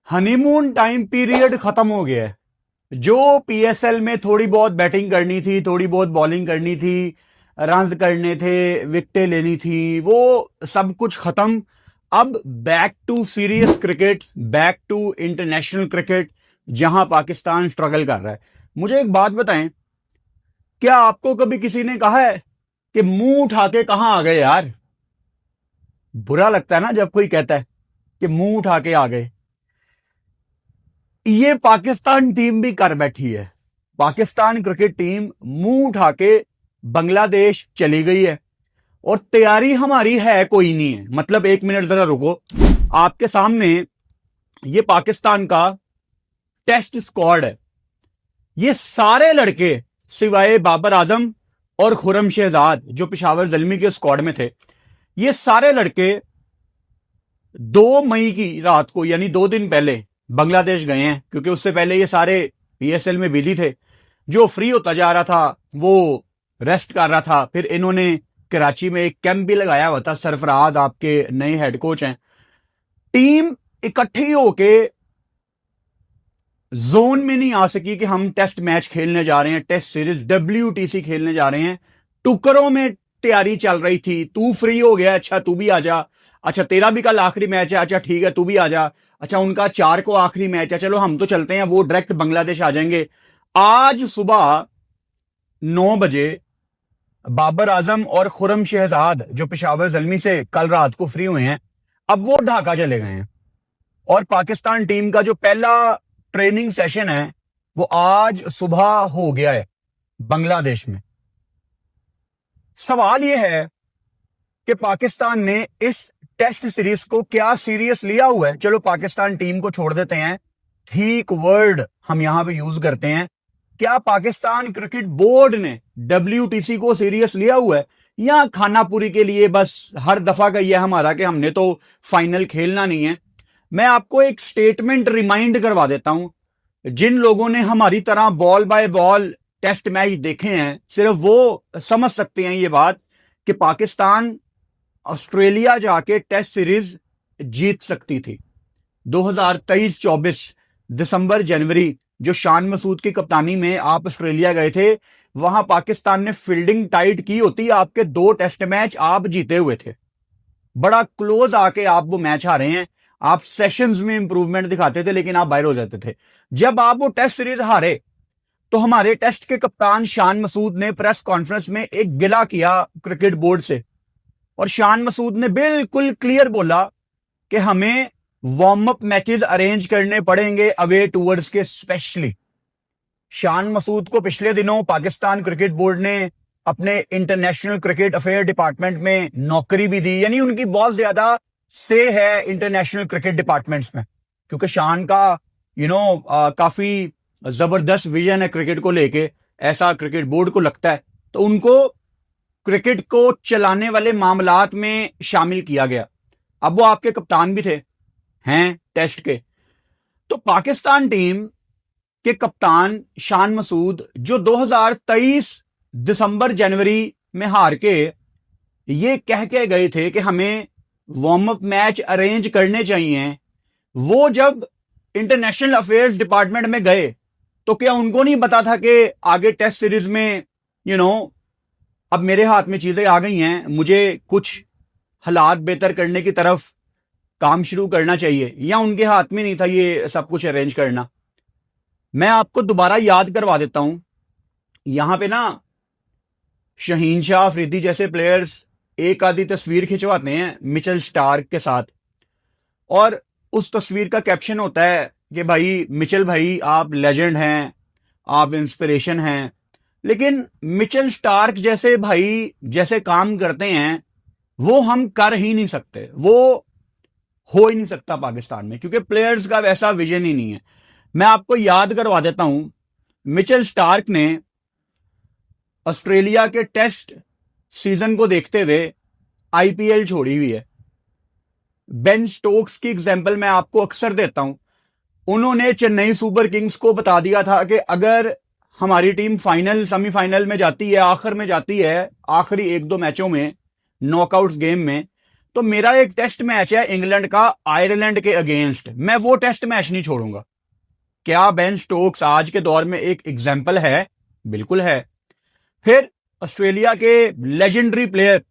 Honeymoon time period खत्म हो गया है। जो पीएसएल में थोड़ी बहुत बैटिंग करनी थी, थोड़ी बहुत बॉलिंग करनी थी, रन्स करने थे, विकेटें लेनी थी, वो सब कुछ खत्म। अब back to serious cricket, back to international cricket, जहां पाकिस्तान स्ट्रगल कर रहा है। मुझे एक बात बताएं, क्या आपको कभी किसी ने कहा है कि मुंह उठा के कहां आ गए यार? बुरा लगता है ना जब कोई कहता है कि मुंह उठा के आ गए। ये पाकिस्तान टीम भी कर बैठी है। पाकिस्तान क्रिकेट टीम मुंह उठा के बांग्लादेश चली गई है और तैयारी हमारी है कोई नहीं है। मतलब एक मिनट जरा रुको, आपके सामने ये पाकिस्तान का टेस्ट स्क्वाड है। ये सारे लड़के सिवाय बाबर आजम और खुरम शहजाद जो पेशावर जल्मी के स्क्वाड में थे, ये सारे लड़के 2 मई की रात को यानी 2 दिन पहले बांग्लादेश गए हैं, क्योंकि उससे पहले ये सारे पीएसएल में बिजी थे। जो फ्री होता जा रहा था वो रेस्ट कर रहा था। फिर इन्होंने कराची में एक कैंप भी लगाया हुआ था। सरफराज आपके नए हेड कोच हैं। टीम इकट्ठी होके जोन में नहीं आ सकी कि हम टेस्ट मैच खेलने जा रहे हैं, टेस्ट सीरीज WTC खेलने जा रहे हैं। टुकड़ों में तैयारी चल रही थी। तू फ्री हो गया, अच्छा तू भी आ जा, अच्छा तेरा भी कल आखिरी मैच है, अच्छा ठीक है तू भी आ जा, अच्छा उनका 4 को आखिरी मैच है, चलो हम तो चलते हैं, वो डायरेक्ट बांग्लादेश आ जाएंगे। आज सुबह 9 बजे बाबर आजम और खुरम शहजाद जो पेशावर जल्मी से कल रात को फ्री हुए हैं, अब वो ढाका चले गए हैं। और पाकिस्तान टीम का जो पहला ट्रेनिंग सेशन है वो आज सुबह हो गया है बांग्लादेश में। सवाल यह है कि पाकिस्तान ने इस टेस्ट सीरीज को क्या सीरियस लिया हुआ है। चलो पाकिस्तान टीम को छोड़ देते हैं, ठीक वर्ड हम यहां पे यूज करते हैं। क्या पाकिस्तान क्रिकेट बोर्ड ने WTC को सीरियस लिया हुआ है, या खानापुरी के लिए बस हर दफा का यह हमारा कि हमने तो फाइनल खेलना नहीं है। मैं आपको एक स्टेटमेंट रिमाइंड करवा देता हूं। जिन लोगों ने हमारी तरह ball by ball test match देखे हैं, सिर्फ वो समझ सकते हैं ये बात कि पाकिस्तान ऑस्ट्रेलिया जाके टेस्ट सीरीज जीत सकती थी। 2023-24 दिसंबर जनवरी जो शान मसूद की कप्तानी में आप ऑस्ट्रेलिया गए थे, वहां पाकिस्तान ने फील्डिंग टाइट की होती, आपके 2 टेस्ट मैच आप जीते हुए थे। बड़ा क्लोज आके आप वो मैच हारे हैं। आप सेशंस में इंप्रूवमेंट दिखाते थे लेकिन आप बाहर हो जाते थे। जब आप वो टेस्ट सीरीज हारे तो हमारे टेस्ट के कप्तान शान मसूद ने प्रेस कॉन्फ्रेंस में एक गिला किया क्रिकेट बोर्ड से, और शान मसूद ने बिल्कुल क्लियर बोला कि हमें वार्म अप मैचेस अरेंज करने पड़ेंगे अवे टूर्स के। स्पेशली शान मसूद को पिछले दिनों पाकिस्तान क्रिकेट बोर्ड ने अपने इंटरनेशनल क्रिकेट अफेयर डिपार्टमेंट में नौकरी भी दी, यानी उनकी बहुत ज्यादा से है इंटरनेशनल क्रिकेट डिपार्टमेंट्स में, क्योंकि शान का काफी जबरदस्त विजन है क्रिकेट को लेके, ऐसा क्रिकेट बोर्ड को लगता है। तो उनको क्रिकेट को चलाने वाले मामलात में शामिल किया गया। अब वो आपके कप्तान भी थे हैं टेस्ट के। तो पाकिस्तान टीम के कप्तान शान मसूद जो 2023 दिसंबर जनवरी में हार के ये कह के गए थे कि हमें वार्म अप मैच अरेंज करने चाहिए, वो जब इंटरनेशनल अफेयर्स डिपार्टमेंट में गए तो क्या उनको नहीं पता था कि आगे टेस्ट सीरीज में अब मेरे हाथ में चीजें आ गई हैं, मुझे कुछ हालात बेहतर करने की तरफ काम शुरू करना चाहिए, या उनके हाथ में नहीं था ये सब कुछ अरेंज करना? मैं आपको दोबारा याद करवा देता हूं। यहां पे ना शहीन शाह अफरीदी जैसे प्लेयर्स एक आधी तस्वीर खिंचवाते हैं मिचेल स्टार्क के साथ, और उस तस्वीर का कैप्शन होता है कि भाई मिचेल भाई आप लेजेंड हैं, आप इंस्पिरेशन हैं। लेकिन मिचेल स्टार्क जैसे भाई जैसे काम करते हैं वो हम कर ही नहीं सकते, वो हो ही नहीं सकता पाकिस्तान में, क्योंकि प्लेयर्स का वैसा विजन ही नहीं है। मैं आपको याद करवा देता हूं, मिचेल स्टार्क ने ऑस्ट्रेलिया के टेस्ट सीजन को देखते हुए IPL छोड़ी हुई है। बेन स्टोक्स की एग्जांपल मैं आपको अक्सर देता हूं। उन्होंने चेन्नई सुपर किंग्स को बता दिया था कि अगर हमारी टीम फाइनल सेमीफाइनल में जाती है, आखिर में जाती है, आखिरी 1-2 मैचों में, नॉकआउट गेम में, तो मेरा एक टेस्ट मैच है इंग्लैंड का आयरलैंड के अगेंस्ट, मैं वो टेस्ट मैच नहीं छोड़ूंगा। क्या बेन स्टोक्स आज के दौर में एक एग्जाम्पल है? बिल्कुल है। फिर ऑस्ट्रेलिया के लेजेंडरी प्लेयर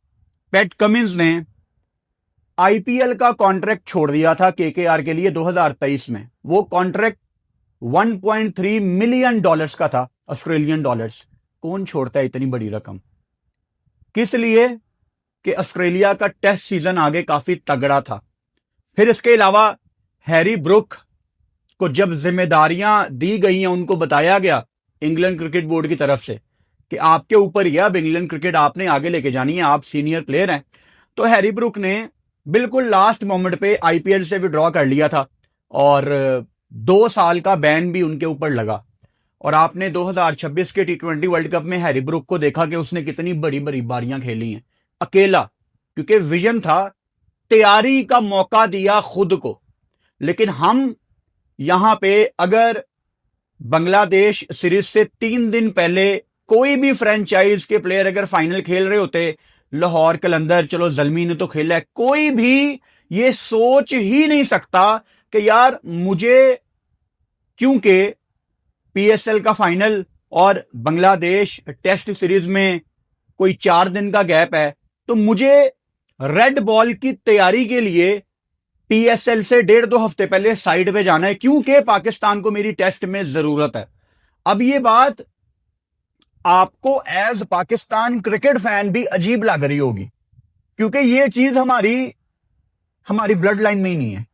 पैट कमिंस ने आईपीएल का कॉन्ट्रैक्ट छोड़ दिया था केकेआर के लिए 2023 में। वो कॉन्ट्रैक्ट 1.3 मिलियन डॉलर्स का था, ऑस्ट्रेलियन डॉलर्स। कौन छोड़ता है इतनी बड़ी रकम? किस लिए? कि ऑस्ट्रेलिया का टेस्ट सीजन आगे काफी तगड़ा था। फिर इसके अलावा हैरी ब्रुक को जब जिम्मेदारियां दी गई हैं, उनको बताया गया इंग्लैंड क्रिकेट बोर्ड की तरफ से कि आपके ऊपर ही अब इंग्लैंड क्रिकेट आपने आगे लेके जानी है, आप सीनियर प्लेयर हैं। तो हैरी ब्रुक ने बिल्कुल लास्ट मोमेंट पे आईपीएल से विड्रॉ कर लिया था और 2 साल का बैन भी उनके ऊपर लगा। और आपने 2026 के T20 वर्ल्ड कप में हैरी ब्रुक को देखा कि उसने कितनी बड़ी बड़ी बारियां खेली हैं अकेला, क्योंकि विजन था, तैयारी का मौका दिया खुद को। लेकिन हम यहां पे अगर बांग्लादेश सीरीज से 3 दिन पहले कोई भी फ्रेंचाइज के प्लेयर अगर फाइनल खेल रहे होते, लाहौर कलंदर, चलो जलमी ने तो खेला है, कोई भी ये सोच ही नहीं सकता कि यार मुझे, क्योंकि पीएसएल का फाइनल और बांग्लादेश टेस्ट सीरीज में कोई 4 दिन का गैप है, तो मुझे रेड बॉल की तैयारी के लिए पीएसएल से 1.5-2 हफ्ते पहले साइड पे जाना है, क्योंकि पाकिस्तान को मेरी टेस्ट में जरूरत है। अब ये बात आपको एज पाकिस्तान क्रिकेट फैन भी अजीब लग रही होगी, क्योंकि ये चीज हमारी ब्लड लाइन में ही नहीं है।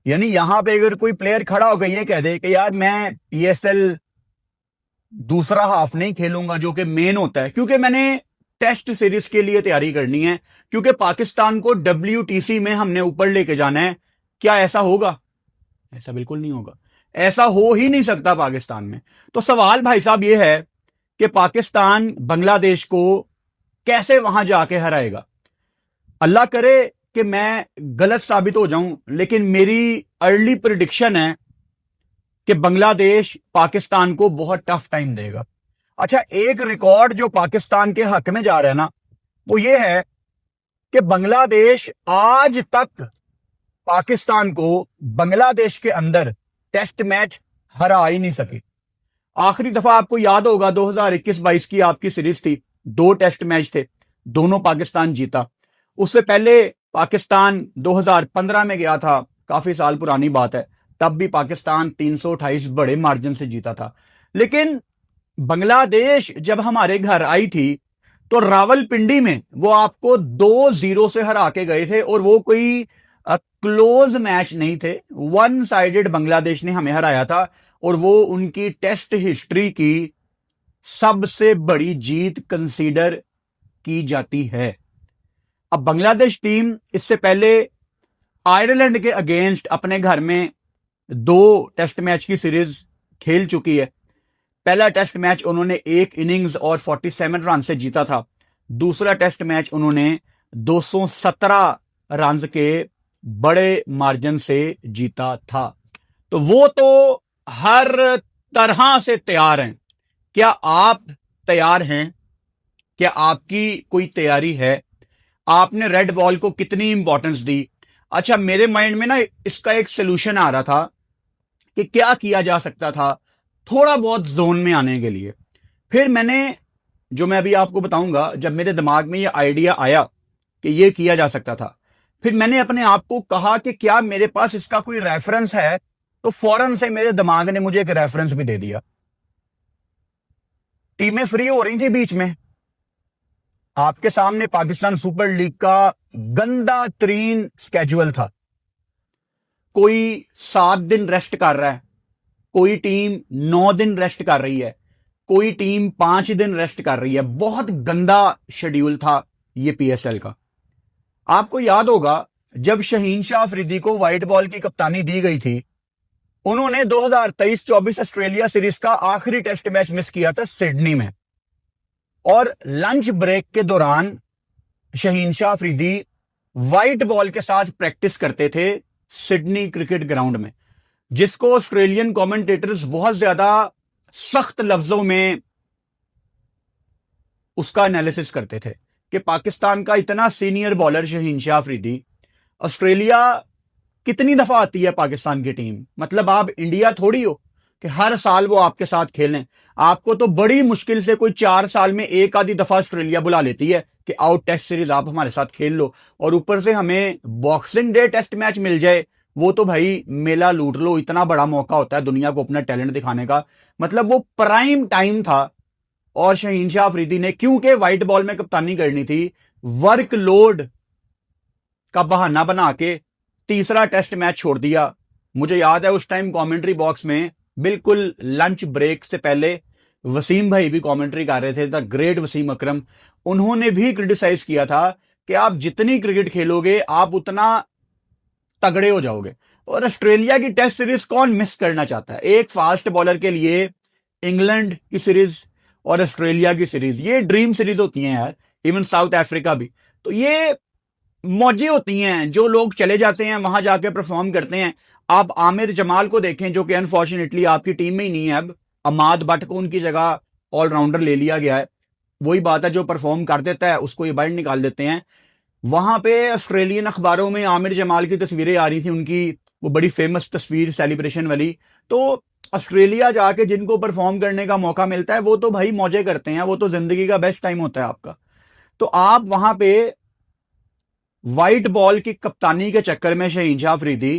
यानी यहां पे अगर कोई प्लेयर खड़ा होकर ये कह दे कि यार मैं पीएसएल दूसरा हाफ नहीं खेलूंगा जो कि मेन होता है, क्योंकि मैंने टेस्ट सीरीज के लिए तैयारी करनी है, क्योंकि पाकिस्तान को WTC में हमने ऊपर लेके जाना है, क्या ऐसा होगा? ऐसा बिल्कुल नहीं होगा। ऐसा हो ही नहीं सकता पाकिस्तान में। तो सवाल भाई साहब ये है कि पाकिस्तान बांग्लादेश को कैसे वहां जाके हराएगा? अल्लाह करे कि मैं गलत साबित हो जाऊं, लेकिन मेरी अर्ली प्रिडिक्शन है कि बांग्लादेश पाकिस्तान को बहुत टफ टाइम देगा। अच्छा, एक रिकॉर्ड जो पाकिस्तान के हक में जा रहा है ना, वो ये है कि बांग्लादेश आज तक पाकिस्तान को बांग्लादेश के अंदर टेस्ट मैच हरा ही नहीं सकी। आखिरी दफा आपको याद होगा 2021-22 की आपकी सीरीज थी, 2 टेस्ट मैच थे, दोनों पाकिस्तान जीता। उससे पहले पाकिस्तान 2015 में गया था, काफी साल पुरानी बात है, तब भी पाकिस्तान 328 बड़े मार्जिन से जीता था। लेकिन बांग्लादेश जब हमारे घर आई थी तो रावलपिंडी में वो आपको 2-0 से हरा के गए थे, और वो कोई क्लोज मैच नहीं थे, 1 साइडेड बांग्लादेश ने हमें हराया था, और वो उनकी टेस्ट हिस्ट्री की सबसे बड़ी जीत कंसीडर की जाती है। अब बांग्लादेश टीम इससे पहले आयरलैंड के अगेंस्ट अपने घर में 2 टेस्ट मैच की सीरीज खेल चुकी है। पहला टेस्ट मैच उन्होंने 1 इनिंग्स और 47 रन से जीता था। दूसरा टेस्ट मैच उन्होंने 217 रन के बड़े मार्जिन से जीता था। तो वो तो हर तरह से तैयार हैं। क्या आप तैयार हैं? क्या आपकी कोई तैयारी है? आपने रेड बॉल को कितनी इंपॉर्टेंस दी? अच्छा, मेरे माइंड में ना इसका एक सोल्यूशन आ रहा था कि क्या किया जा सकता था थोड़ा बहुत जोन में आने के लिए। फिर मैंने, जो मैं अभी आपको बताऊंगा, जब मेरे दिमाग में ये आइडिया आया कि ये किया जा सकता था, फिर मैंने अपने आप को कहा कि क्या मेरे पास इसका कोई रेफरेंस है? तो फौरन से मेरे दिमाग ने मुझे एक रेफरेंस भी दे दिया। टीमें फ्री हो रही थी बीच में, आपके सामने पाकिस्तान सुपर लीग का गंदा तरीन स्केड्यूल था। कोई 7 दिन रेस्ट कर रहा है, कोई टीम 9 दिन रेस्ट कर रही है, कोई टीम 5 दिन रेस्ट कर रही है। बहुत गंदा शेड्यूल था ये पीएसएल का। आपको याद होगा जब शहीन शाह अफरीदी को व्हाइट बॉल की कप्तानी दी गई थी, उन्होंने 2023-24 ऑस्ट्रेलिया सीरीज का आखिरी टेस्ट मैच मिस किया था सिडनी में, और लंच ब्रेक के दौरान शहीन शाह अफरीदी व्हाइट बॉल के साथ प्रैक्टिस करते थे सिडनी क्रिकेट ग्राउंड में, जिसको ऑस्ट्रेलियन कमेंटेटर्स बहुत ज्यादा सख्त लफ्जों में उसका एनालिसिस करते थे कि पाकिस्तान का इतना senior bowler Shaheen Shah Afridi Australia कितनी दफा आती है पाकिस्तान की टीम, मतलब आप इंडिया थोड़ी हो कि हर साल वो आपके साथ खेलें। आपको तो बड़ी मुश्किल से कोई 4 साल में एक आधी दफा ऑस्ट्रेलिया बुला लेती है कि आओ टेस्ट सीरीज आप हमारे साथ खेल लो, और ऊपर से हमें बॉक्सिंग डे टेस्ट मैच मिल जाए, वो तो भाई मेला लूट लो। इतना बड़ा मौका होता है दुनिया को अपना टैलेंट दिखाने का, मतलब वो प्राइम टाइम था। और शहीन शाह अफरीदी ने, क्योंकि व्हाइट बॉल में कप्तानी करनी थी, वर्कलोड का बहाना बना के तीसरा टेस्ट मैच छोड़ दिया। मुझे याद है उस टाइम कमेंट्री बॉक्स में बिल्कुल लंच ब्रेक से पहले वसीम भाई भी कमेंट्री कर रहे थे, द ग्रेट वसीम अकरम। उन्होंने भी क्रिटिसाइज किया था कि आप जितनी क्रिकेट खेलोगे आप उतना तगड़े हो जाओगे। और ऑस्ट्रेलिया की टेस्ट सीरीज कौन मिस करना चाहता है? एक फास्ट बॉलर के लिए इंग्लैंड की सीरीज और ऑस्ट्रेलिया की सीरीज ये ड्रीम सीरीज होती हैं यार, इवन साउथ अफ्रीका भी। तो ये मौजें होती हैं, जो लोग चले जाते हैं वहां जाके परफॉर्म करते हैं। आप आमिर जमाल को देखें जो कि अनफॉर्चुनेटली आपकी टीम में ही नहीं है अब, अमाद बट को उनकी जगह ऑलराउंडर ले लिया गया है। वही बात है, जो परफॉर्म कर देता है उसको ये बाहर निकाल देते हैं। वहां पे ऑस्ट्रेलियन अखबारों में आमिर जमाल की तस्वीरें आ रही थी, उनकी वो बड़ी फेमस तस्वीर सेलिब्रेशन वाली। तो ऑस्ट्रेलिया जाके जिनको परफॉर्म करने का मौका मिलता है वो तो भाई मौजे करते हैं, वो तो जिंदगी का बेस्ट टाइम होता है आपका। तो आप वहां पे व्हाइट बॉल की कप्तानी के चक्कर में शहीन शाह अफरीदी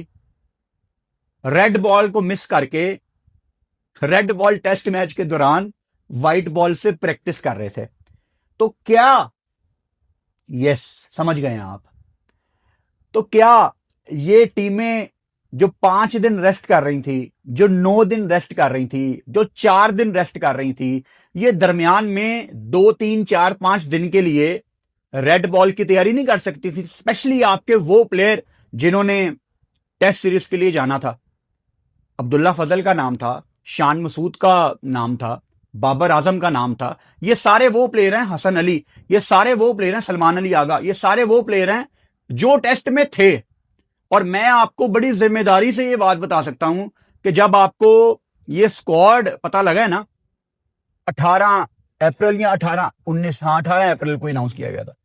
रेड बॉल को मिस करके रेड बॉल टेस्ट मैच के दौरान व्हाइट बॉल से प्रैक्टिस कर रहे थे। तो क्या, यस, समझ गए आप? तो क्या ये टीमें जो 5 दिन रेस्ट कर रही थी, जो 9 दिन रेस्ट कर रही थी, जो 4 दिन रेस्ट कर रही थी, ये दरमियान में 2 3 4 5 दिन के लिए रेड बॉल की तैयारी नहीं कर सकती थी? स्पेशली आपके वो प्लेयर जिन्होंने टेस्ट सीरीज के लिए जाना था। अब्दुल्ला फजल का नाम था, शान मसूद का नाम था, बाबर आजम का नाम था। ये सारे वो प्लेयर हैं, हसन अली, ये सारे वो प्लेयर हैं, सलमान अली आगा, ये सारे वो प्लेयर हैं जो टेस्ट में थे। और मैं आपको बड़ी जिम्मेदारी से ये बात बता सकता हूं कि जब आपको ये स्क्वाड पता लगा है ना, 18 अप्रैल या 18 19, हाँ 18 अप्रैल को अनाउंस किया गया था,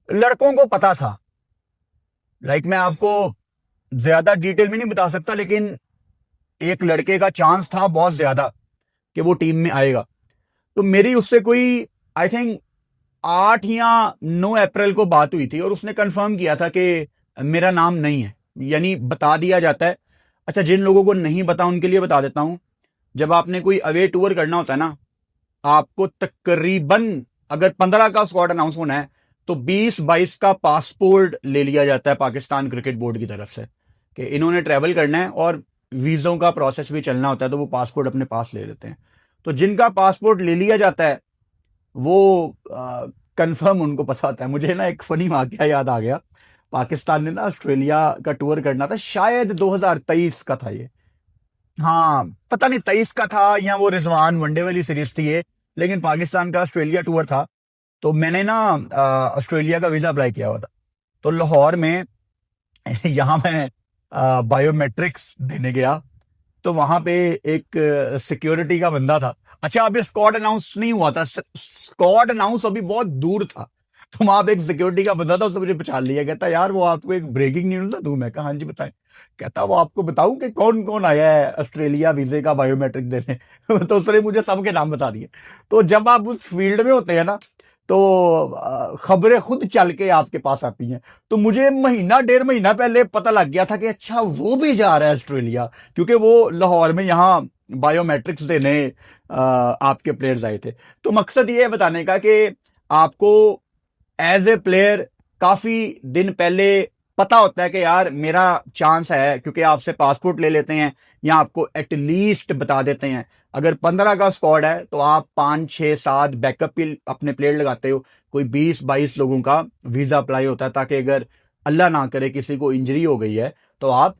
लड़कों को पता था। लाइक मैं आपको ज्यादा डिटेल में नहीं बता सकता, लेकिन एक लड़के का चांस था बहुत ज्यादा कि वो टीम में आएगा। तो मेरी उससे कोई आई थिंक 8 या 9 अप्रैल को बात हुई थी और उसने कंफर्म किया था कि मेरा नाम नहीं है, यानी बता दिया जाता है। अच्छा, जिन लोगों को नहीं बता उनके लिए बता देता हूं, जब आपने कोई अवे टूर करना होता है ना, आपको तकरीबन अगर 15 का स्क्वाड अनाउंस होना है तो 20-22 का पासपोर्ट ले लिया जाता है पाकिस्तान क्रिकेट बोर्ड की तरफ से कि इन्होंने ट्रैवल करना है, और वीजों का प्रोसेस भी चलना होता है, तो वो पासपोर्ट अपने पास ले लेते हैं। तो जिनका पासपोर्ट ले लिया जाता है वो कंफर्म उनको पता होता है। मुझे ना एक फनी वाकया याद आ गया। पाकिस्तान ने ना ऑस्ट्रेलिया का टूर करना था, शायद 2023 का था ये, हाँ पता नहीं 23 का था या वो रिजवान वनडे वाली सीरीज थी ये, लेकिन पाकिस्तान का ऑस्ट्रेलिया टूर था। तो मैंने ना ऑस्ट्रेलिया का वीजा अप्लाई किया हुआ था। तो लाहौर में यहाँ मैं बायोमेट्रिक्स देने गया, तो वहां पे एक सिक्योरिटी का बंदा था। अच्छा, अभी स्क्वाड अनाउंस नहीं हुआ था, स्क्वाड अनाउंस अभी बहुत दूर था। तो वहां पे एक सिक्योरिटी का बंदा था, उसने मुझे पहचान लिया, कहता यार वो आपको एक ब्रेकिंग न्यूज ना दूं? मैं कहा हाँ जी बताएं। कहता वो आपको बताऊं कि कौन कौन आया है ऑस्ट्रेलिया वीजे का बायोमेट्रिक देने? तो उसने मुझे सबके नाम बता दिए। तो जब आप उस फील्ड में होते हैं ना, तो खबरें खुद चल के आपके पास आती हैं। तो मुझे महीना 1.5 महीना पहले पता लग गया था कि अच्छा वो भी जा रहा है ऑस्ट्रेलिया, क्योंकि वो लाहौर में यहाँ बायोमेट्रिक्स देने आपके प्लेयर्स आए थे। तो मकसद ये है बताने का कि आपको एज ए प्लेयर काफी दिन पहले पता होता है कि यार मेरा चांस है, क्योंकि आपसे पासपोर्ट ले लेते हैं या आपको एटलीस्ट बता देते हैं। अगर 15 का स्क्वाड है तो आप 5 6 7 बैकअप भी अपने प्लेयर लगाते हो, कोई 20-22 लोगों का वीजा अप्लाई होता है, ताकि अगर अल्लाह ना करे किसी को इंजरी हो गई है तो आप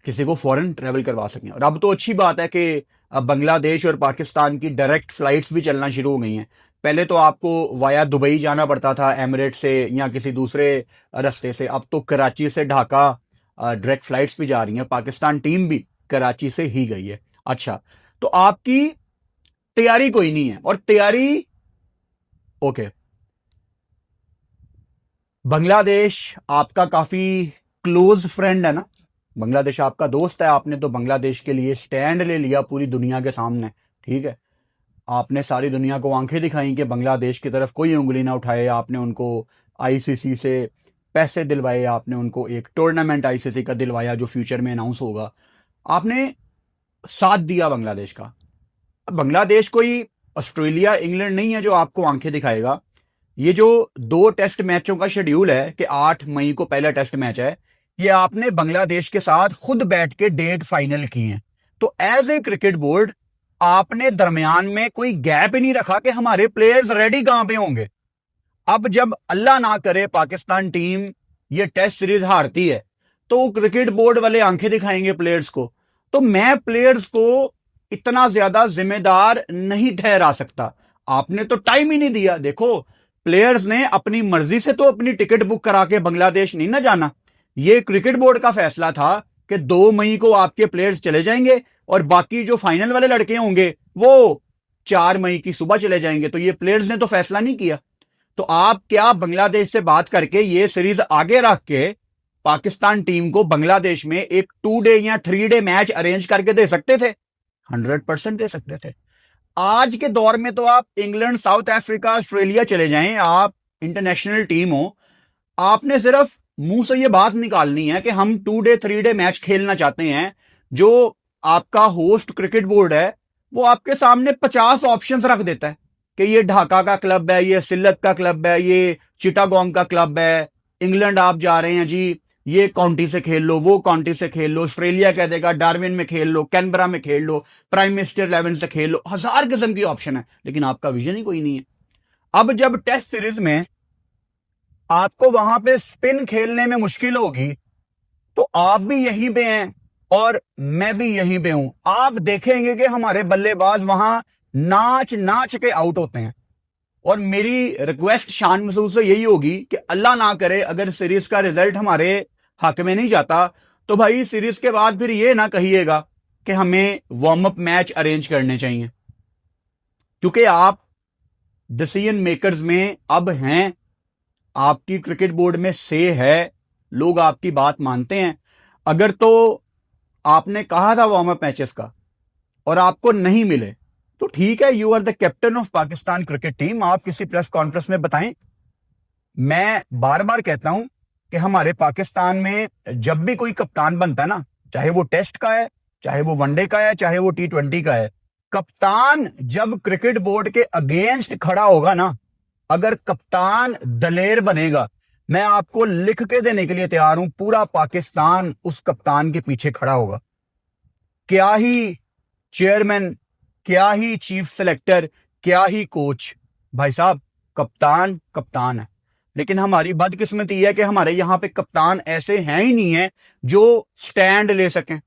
किसी को फॉरेन ट्रेवल करवा सकें। और अब तो अच्छी बात है कि अब बांग्लादेश और पाकिस्तान की डायरेक्ट फ्लाइट्स भी चलना शुरू हो गई हैं। पहले तो आपको वाया दुबई जाना पड़ता था एमिरेट से या किसी दूसरे रास्ते से, अब तो कराची से ढाका डायरेक्ट फ्लाइट्स भी जा रही हैं। पाकिस्तान टीम भी कराची से ही गई है। अच्छा, तो आपकी तैयारी कोई नहीं है, और तैयारी, ओके, बांग्लादेश आपका काफी क्लोज फ्रेंड है ना, बांग्लादेश आपका दोस्त है, आपने तो बांग्लादेश के लिए स्टैंड ले लिया पूरी दुनिया के सामने, ठीक है। आपने सारी दुनिया को आंखें दिखाई कि बांग्लादेश की तरफ कोई उंगली ना उठाए, आपने उनको आईसीसी से पैसे दिलवाए, आपने उनको एक टूर्नामेंट आईसीसी का दिलवाया जो फ्यूचर में अनाउंस होगा, आपने साथ दिया बांग्लादेश का। अब बांग्लादेश कोई ऑस्ट्रेलिया इंग्लैंड नहीं है जो आपको आंखें दिखाएगा। ये जो 2 टेस्ट मैचों का शेड्यूल है कि 8 मई को पहला टेस्ट मैच है, ये आपने बांग्लादेश के साथ खुद बैठ के डेट फाइनल की है। तो एज ए क्रिकेट बोर्ड आपने दरमियान में कोई गैप ही नहीं रखा कि हमारे प्लेयर्स रेडी कहां पे होंगे। अब जब अल्लाह ना करे पाकिस्तान टीम ये टेस्ट सीरीज हारती है तो क्रिकेट बोर्ड वाले आंखें दिखाएंगे प्लेयर्स को। तो मैं प्लेयर्स को इतना ज्यादा जिम्मेदार नहीं ठहरा सकता। आपने तो टाइम ही नहीं दिया। देखो, प्लेयर्स ने अपनी मर्जी से तो अपनी टिकट बुक करा के बांग्लादेश नहीं ना जाना। ये क्रिकेट बोर्ड का फैसला था कि 2 मई को आपके प्लेयर्स चले जाएंगे और बाकी जो फाइनल वाले लड़के होंगे वो 4 मई की सुबह चले जाएंगे। तो ये प्लेयर्स ने तो फैसला नहीं किया। तो आप क्या बांग्लादेश से बात करके ये सीरीज आगे रख के पाकिस्तान टीम को बांग्लादेश में एक 2 डे या 3 डे मैच अरेंज करके दे सकते थे? 100% दे सकते थे। आज के दौर में तो आप इंग्लैंड, साउथ अफ्रीका, ऑस्ट्रेलिया चले जाएं, आप इंटरनेशनल टीम हो, आपने सिर्फ मुंह से ये बात निकालनी है कि हम 2 डे 3 डे मैच खेलना चाहते हैं। जो आपका होस्ट क्रिकेट बोर्ड है वो आपके सामने 50 ऑप्शंस रख देता है कि ये ढाका का क्लब है, ये सिल्लत का क्लब है, ये चिटागोंग का क्लब है, इंग्लैंड आप जा रहे हैं जी, ये काउंटी से खेल लो, वो काउंटी से खेल लो, ऑस्ट्रेलिया कह देगा डार्विन में खेल लो, कैनबरा में खेल लो, प्राइम मिनिस्टर 11 से खेल लो। 1000 किस्म की ऑप्शन है, लेकिन आपका विजन ही कोई नहीं है। अब जब टेस्ट सीरीज में आपको वहां पे स्पिन खेलने में मुश्किल होगी तो आप भी यहीं पे हैं और मैं भी यहीं पे हूं। आप देखेंगे कि हमारे बल्लेबाज वहां नाच नाच के आउट होते हैं। और मेरी रिक्वेस्ट शान महसूस से यही होगी कि अल्लाह ना करे अगर सीरीज का रिजल्ट हमारे हक में नहीं जाता तो भाई सीरीज के बाद फिर ये ना कहिएगा कि हमें वार्म अप मैच अरेंज करने चाहिए, क्योंकि आप डिसीजन मेकर्स में अब हैं, आपकी क्रिकेट बोर्ड में से है, लोग आपकी बात मानते हैं। अगर तो आपने कहा था वार्म अप मैचेस का और आपको नहीं मिले तो ठीक है, you are the captain of Pakistan cricket team, आप किसी प्रेस कॉन्फ्रेंस में बताएं। मैं बार बार कहता हूं कि हमारे पाकिस्तान में जब भी कोई कप्तान बनता है ना, चाहे वो टेस्ट का है, चाहे वो वनडे का है, चाहे वो T20 का है, कप्तान जब क्रिकेट बोर्ड के अगेंस्ट खड़ा होगा ना, अगर कप्तान दलेर बनेगा, मैं आपको लिख के देने के लिए तैयार हूं, पूरा पाकिस्तान उस कप्तान के पीछे खड़ा होगा। क्या ही चेयरमैन, क्या ही चीफ सेलेक्टर, क्या ही कोच, भाई साहब कप्तान कप्तान है। लेकिन हमारी बदकिस्मती है कि हमारे यहां पे कप्तान ऐसे हैं ही नहीं है जो स्टैंड ले सकें।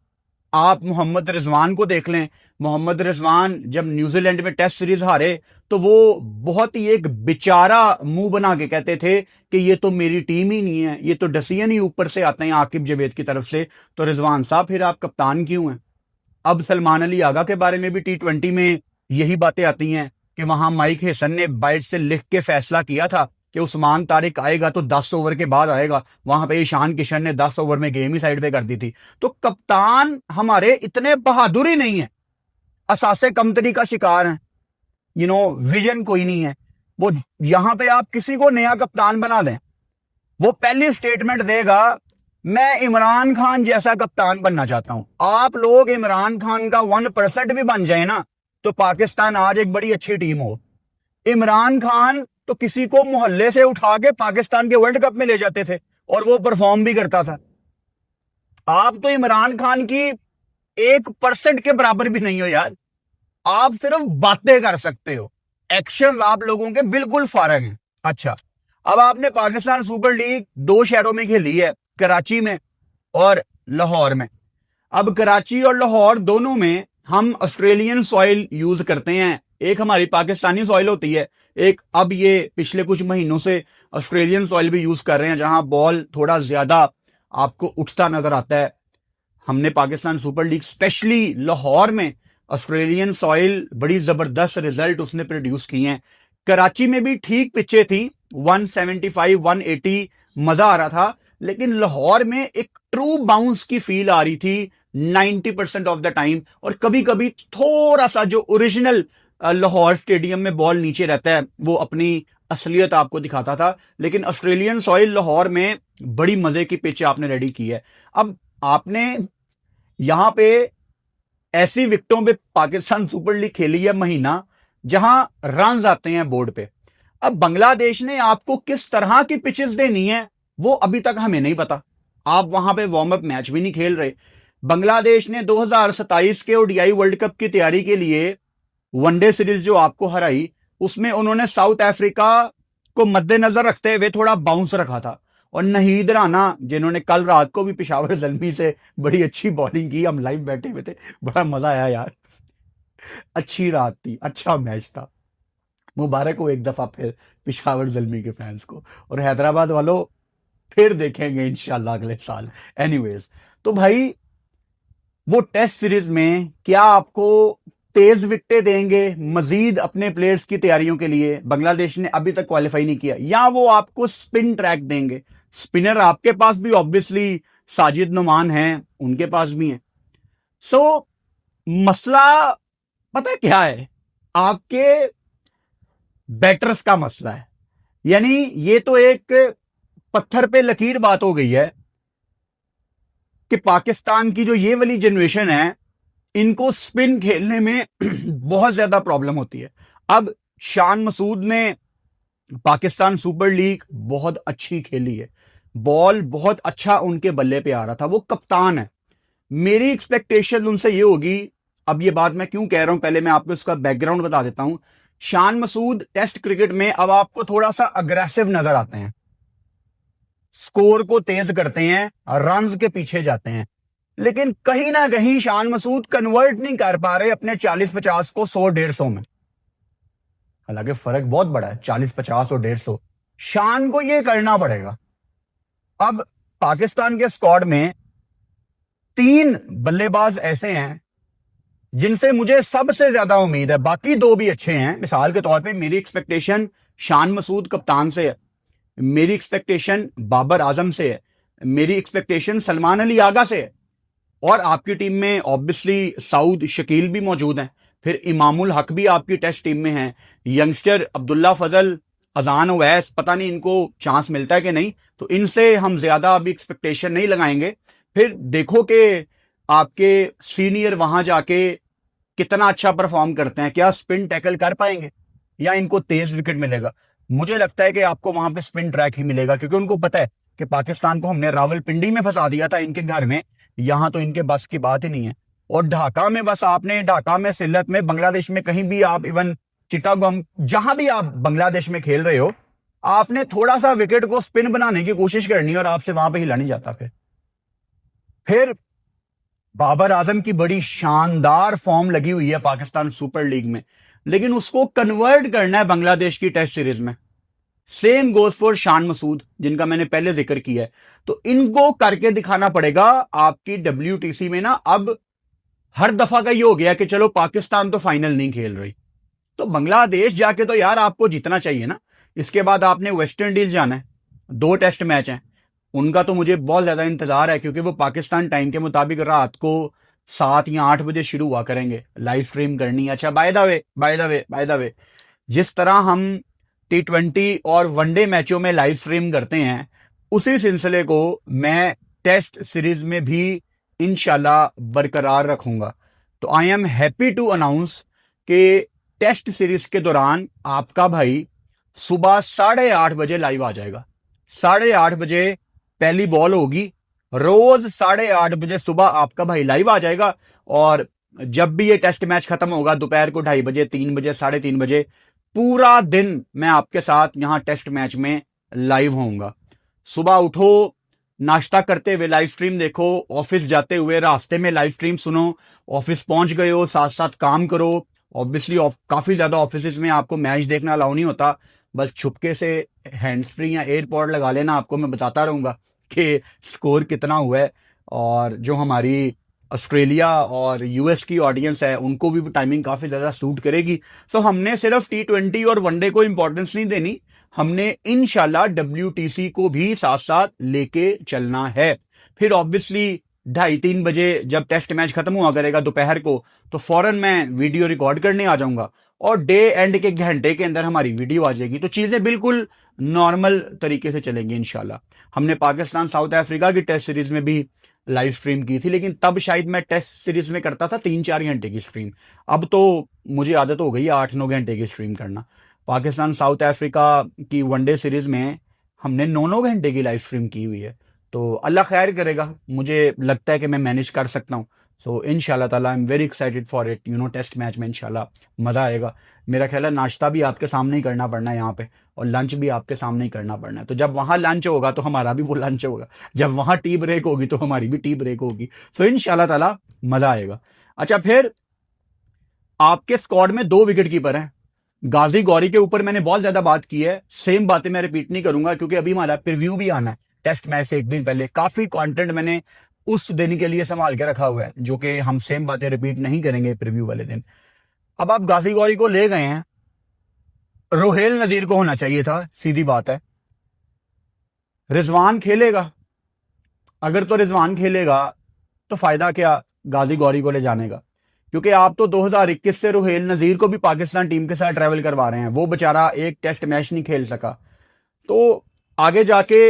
आप मोहम्मद रिजवान को देख लें। मोहम्मद रिजवान जब न्यूजीलैंड में टेस्ट सीरीज हारे तो वो बहुत ही एक बेचारा मुंह बना के कहते थे कि ये तो मेरी टीम ही नहीं है, ये तो डिसीजन ही ऊपर से आते हैं आकिब जावेद की तरफ से। तो रिजवान साहब फिर आप कप्तान क्यों हैं? अब सलमान अली आगा के बारे में भी T20 में यही बातें आती हैं कि वहां माइक हेसन ने बाइट से लिख के फैसला किया था कि उस्मान तारिक आएगा तो 10 ओवर के बाद आएगा। वहां पे ईशान किशन ने 10 ओवर में गेम ही साइड पे कर दी थी। तो कप्तान हमारे इतने बहादुर ही नहीं है, असासे कमतरी का शिकार हैं, विजन कोई नहीं है। वो यहां पे आप किसी को नया कप्तान बना दें, वो पहली स्टेटमेंट देगा मैं इमरान खान जैसा कप्तान बनना चाहता हूं। आप लोग इमरान खान का 1% भी बन जाए ना तो पाकिस्तान आज एक बड़ी अच्छी टीम हो। इमरान खान तो किसी को मोहल्ले से उठा के पाकिस्तान के वर्ल्ड कप में ले जाते थे और वो परफॉर्म भी करता था। आप तो इमरान खान की 1% के बराबर भी नहीं हो यार। आप सिर्फ बातें कर सकते हो, एक्शन आप लोगों के बिल्कुल फारग हैं। अच्छा, अब आपने पाकिस्तान सुपर लीग 2 शहरों में खेली है, कराची में और लाहौर में। अब कराची और लाहौर दोनों में हम ऑस्ट्रेलियन सॉइल यूज करते हैं, एक हमारी पाकिस्तानी सॉइल होती है, एक अब ये पिछले कुछ महीनों से ऑस्ट्रेलियन सॉइल भी यूज कर रहे हैं जहां बॉल थोड़ा ज्यादा आपको उठता नजर आता है। हमने Pakistan super league specially Lahore में ऑस्ट्रेलियन सॉइल बड़ी जबरदस्त रिजल्ट उसने प्रोड्यूस किए हैं। कराची में भी ठीक पिच्चे थी, 175 180 मजा आ रहा था, लेकिन लाहौर में एक ट्रू बाउंस की फील आ रही थी 90% ऑफ द टाइम। और कभी कभी थोड़ा सा जो ओरिजिनल लाहौर स्टेडियम में बॉल नीचे रहता है वो अपनी असलियत आपको दिखाता था। लेकिन ऑस्ट्रेलियन सॉइल लाहौर में बड़ी मजे की पिच आपने रेडी की है। अब आपने यहां पे ऐसी विकेटों पे पाकिस्तान सुपर लीग खेली है महीना जहां रन आते हैं बोर्ड पे। अब बांग्लादेश ने आपको किस तरह की पिचेस देनी है वो अभी तक हमें नहीं पता। आप वहां पे वार्म अप मैच भी नहीं खेल रहे। बांग्लादेश ने 2027 के ओडीआई वर्ल्ड कप की तैयारी के लिए वनडे सीरीज जो आपको हराई, उसमें उन्होंने साउथ अफ्रीका को मद्देनजर रखते हुए थोड़ा बाउंस रखा था। और नहीद राना जिन्होंने कल रात को भी पेशावर जल्मी से बड़ी अच्छी बॉलिंग की, हम लाइव बैठे हुए थे, बड़ा मजा आया यार। अच्छी रात थी, अच्छा मैच था। मुबारक हो एक दफा फिर पेशावर जल्मी के फैंस को, और हैदराबाद वालों फिर देखेंगे इंशाल्लाह अगले साल। एनीवेज, तो भाई वो टेस्ट सीरीज में क्या आपको तेज विकेटें देंगे मजीद अपने प्लेयर्स की तैयारियों के लिए? बांग्लादेश ने अभी तक क्वालिफाई नहीं किया। या वो आपको स्पिन ट्रैक देंगे? स्पिनर आपके पास भी ऑब्वियसली साजिद नुमान हैं, उनके पास भी हैं। सो मसला पता क्या है? आपके बैटर्स का मसला है। यानी ये तो एक पत्थर पे लकीर बात हो गई है कि पाकिस्तान की जो ये वाली जनरेशन है इनको स्पिन खेलने में बहुत ज्यादा प्रॉब्लम होती है। अब शान मसूद ने पाकिस्तान सुपर लीग बहुत अच्छी खेली है, बॉल बहुत अच्छा उनके बल्ले पे आ रहा था, वो कप्तान है। मेरी एक्सपेक्टेशन उनसे ये होगी, अब ये बात मैं क्यों कह रहा हूं पहले मैं आपको इसका बैकग्राउंड बता देता हूं। शान मसूद टेस्ट क्रिकेट में अब आपको थोड़ा सा अग्रेसिव नजर आते हैं, स्कोर को तेज करते हैं, रन्स के पीछे जाते हैं, लेकिन कहीं ना कहीं शान मसूद कन्वर्ट नहीं कर पा रहे अपने 40-50 को 100-150 में। हालांकि फर्क बहुत बड़ा है 40-50 और 150। शान को यह करना पड़ेगा। अब पाकिस्तान के स्क्वाड में 3 बल्लेबाज ऐसे हैं जिनसे मुझे सबसे ज्यादा उम्मीद है, बाकी 2 भी अच्छे हैं। मिसाल के तौर पे मेरी एक्सपेक्टेशन शान मसूद कप्तान से है, मेरी एक्सपेक्टेशन बाबर आजम से है, मेरी एक्सपेक्टेशन सलमान अली आगा से है। और आपकी टीम में ऑब्वियसली साउद शकील भी मौजूद हैं, फिर इमामुल हक भी आपकी टेस्ट टीम में हैं, यंगस्टर अब्दुल्ला फजल, अजान ओवैस, पता नहीं इनको चांस मिलता है कि नहीं, तो इनसे हम ज्यादा अभी एक्सपेक्टेशन नहीं लगाएंगे। फिर देखो कि आपके सीनियर वहां जाके कितना अच्छा परफॉर्म करते हैं, क्या स्पिन टैकल कर पाएंगे या इनको तेज विकेट मिलेगा। मुझे लगता है कि आपको वहां पे स्पिन ट्रैक ही मिलेगा, क्योंकि उनको पता है कि पाकिस्तान को हमने रावलपिंडी में फंसा दिया था इनके घर में, यहां तो इनके बस की बात ही नहीं है। और ढाका में बस आपने, ढाका में, सिल्लत में, बांग्लादेश में कहीं भी आप, इवन चिटागोंग, जहां भी आप बांग्लादेश में खेल रहे हो, आपने थोड़ा सा विकेट को स्पिन बनाने की कोशिश करनी है और आपसे वहां पे हिला नहीं जाता। फिर बाबर आजम की बड़ी शानदार फॉर्म लगी हुई है पाकिस्तान सुपर लीग में, लेकिन उसको कन्वर्ट करना है बांग्लादेश की टेस्ट सीरीज में। Same goes for Shan Masood जिनका मैंने पहले जिक्र किया है। तो इनको करके दिखाना पड़ेगा आपकी WTC में ना। अब हर दफा का ये हो गया कि चलो पाकिस्तान तो फाइनल नहीं खेल रही, तो बांग्लादेश जाके तो यार आपको जीतना चाहिए ना। इसके बाद आपने वेस्ट इंडीज जाना है, 2 टेस्ट मैच हैं, उनका तो मुझे बहुत ज्यादा इंतजार है, क्योंकि वो पाकिस्तान टाइम के मुताबिक रात को 7 या 8 बजे शुरू हुआ करेंगे, लाइव स्ट्रीम करनी है। अच्छा, बाय द वे जिस तरह हम T20 और वनडे मैचों में लाइव स्ट्रीम करते हैं, उसी सिलसिले को मैं टेस्ट सीरीज में भी इंशाल्लाह बरकरार रखूंगा। तो I am happy to announce कि टेस्ट सीरीज के दौरान आपका भाई सुबह 8:30 बजे लाइव आ जाएगा। 8:30 बजे पहली बॉल होगी, रोज 8:30 बजे सुबह आपका भाई लाइव आ जाएगा। और जब भी ये टेस्ट मैच खत्म होगा दोपहर को 2:30 बजे, 3 बजे, 3:30 बजे, पूरा दिन मैं आपके साथ यहां टेस्ट मैच में लाइव होऊंगा। सुबह उठो, नाश्ता करते हुए लाइव स्ट्रीम देखो, ऑफिस जाते हुए रास्ते में लाइव स्ट्रीम सुनो, ऑफिस पहुंच गए हो साथ साथ काम करो। ऑब्वियसली काफी ज्यादा ऑफिस में आपको मैच देखना अलाउ नहीं होता, बस छुपके से हैंड्स फ्री या एयरपॉड लगा लेना, आपको मैं बताता रहूंगा कि स्कोर कितना हुआ है और जो हमारी ऑस्ट्रेलिया और यूएस की ऑडियंस है उनको भी टाइमिंग काफी ज्यादा सूट करेगी। सो हमने सिर्फ T20 और वनडे को इंपॉर्टेंस नहीं देनी, हमने इंशाल्लाह WTC को भी साथ साथ लेके चलना है। फिर ऑब्वियसली 2:30-3 बजे जब टेस्ट मैच खत्म हुआ करेगा दोपहर को, तो फौरन मैं वीडियो रिकॉर्ड करने आ जाऊंगा और डे एंड के घंटे के अंदर हमारी वीडियो आ जाएगी। तो चीजें बिल्कुल नॉर्मल तरीके से चलेंगी इंशाल्लाह। हमने पाकिस्तान साउथ अफ्रीका की टेस्ट सीरीज में भी लाइव स्ट्रीम की थी, लेकिन तब शायद मैं टेस्ट सीरीज में करता था 3-4 घंटे की स्ट्रीम। अब तो मुझे आदत हो गई है 8-9 घंटे की स्ट्रीम करना। पाकिस्तान साउथ अफ्रीका की वनडे सीरीज में हमने 9-9 घंटे की लाइव स्ट्रीम की हुई है। तो अल्लाह खैर करेगा, मुझे लगता है कि मैं मैनेज कर सकता हूँ। सो इंशाल्लाह ताला I am very excited for it. Test match में इंशाल्लाह मजा आएगा। मेरा ख्याल है नाश्ता भी आपके सामने ही करना पड़ना है यहाँ पे, और लंच भी आपके सामने ही करना पड़ना है। तो जब वहां लंच होगा तो हमारा भी वो लंच होगा, जब वहां टी ब्रेक होगी तो हमारी भी टी ब्रेक होगी। तो इंशाल्लाह ताला मजा आएगा। अच्छा, फिर आपके स्क्वाड में 2 विकेट कीपर हैं। गाजी गौरी के ऊपर मैंने बहुत ज्यादा बात की है, सेम बातें मैं रिपीट नहीं करूंगा क्योंकि अभी हमारा प्रीव्यू भी आना है टेस्ट मैच से एक दिन पहले। काफी कंटेंट मैंने उस दिन के लिए संभाल के रखा हुआ है, जो कि हम सेम बातें रिपीट नहीं करेंगे प्रीव्यू वाले दिन। अब आप गाजी गौरी को ले गए हैं, रोहेल नजीर को होना चाहिए था, सीधी बात है। रिजवान खेलेगा, अगर तो रिजवान खेलेगा तो फायदा क्या गाजी गौरी को ले जाने का, क्योंकि आप तो 2021 से रोहेल नजीर को भी पाकिस्तान टीम के साथ ट्रैवल करवा रहे हैं। वो बेचारा एक टेस्ट मैच नहीं खेल सका। तो आगे जाके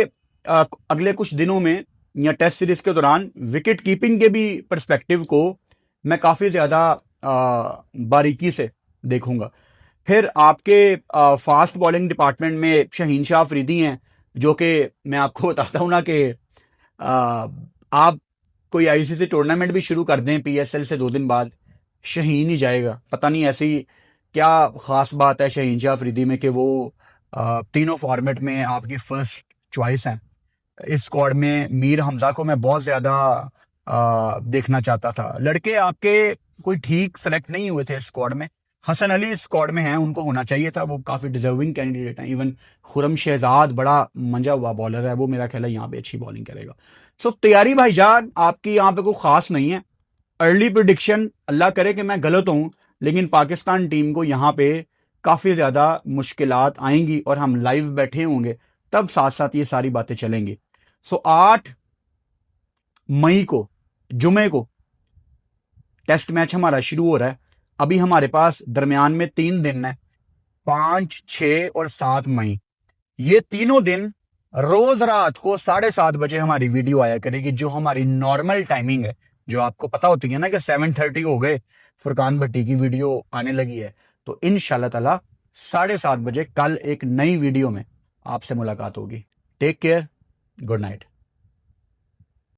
अगले कुछ दिनों में या टेस्ट सीरीज के दौरान विकेट कीपिंग के भी पर्सपेक्टिव को मैं काफी ज्यादा बारीकी से देखूंगा। फिर आपके फास्ट बॉलिंग डिपार्टमेंट में शहीन शाह अफरीदी हैं, जो कि मैं आपको बताता हूं ना कि आप कोई आईसीसी टूर्नामेंट भी शुरू कर दें PSL से 2 दिन बाद, शहीन ही जाएगा। पता नहीं ऐसी क्या खास बात है शहीन शाह अफरीदी में कि वो तीनों फॉर्मेट में आपकी फर्स्ट चॉइस है। इस स्क्वाड में मीर हमजा को मैं बहुत ज्यादा देखना चाहता था। लड़के आपके कोई ठीक सेलेक्ट नहीं हुए थे इस स्क्वाड में। हसन अली इस स्क्वाड में हैं, उनको होना चाहिए था, वो काफी डिजर्विंग कैंडिडेट हैं। इवन खुरम शहजाद बड़ा मंजा हुआ बॉलर है, वो मेरा ख्याल है यहाँ पे अच्छी बॉलिंग करेगा। सो तैयारी भाईजान आपकी यहाँ पे कोई खास नहीं है। अर्ली प्रिडिक्शन, अल्लाह करे कि मैं गलत हूं, लेकिन पाकिस्तान टीम को यहाँ पे काफी ज्यादा मुश्किलात आएंगी और हम लाइव बैठे होंगे, तब साथ साथ ये सारी बातें चलेंगी। सो 8 मई को जुमे को टेस्ट मैच हमारा शुरू हो रहा है। अभी हमारे पास दरमियान में 3 दिन है, 5, 6 और 7 मई। ये तीनों दिन रोज रात को 7:30 बजे हमारी वीडियो आया करेगी, जो हमारी नॉर्मल टाइमिंग है, जो आपको पता होती है ना कि 7:30 हो गए, फुरकान भट्टी की वीडियो आने लगी है। तो इंशाल्लाह ताला 7:30 बजे कल एक नई वीडियो में आपसे मुलाकात होगी। Take care, good night.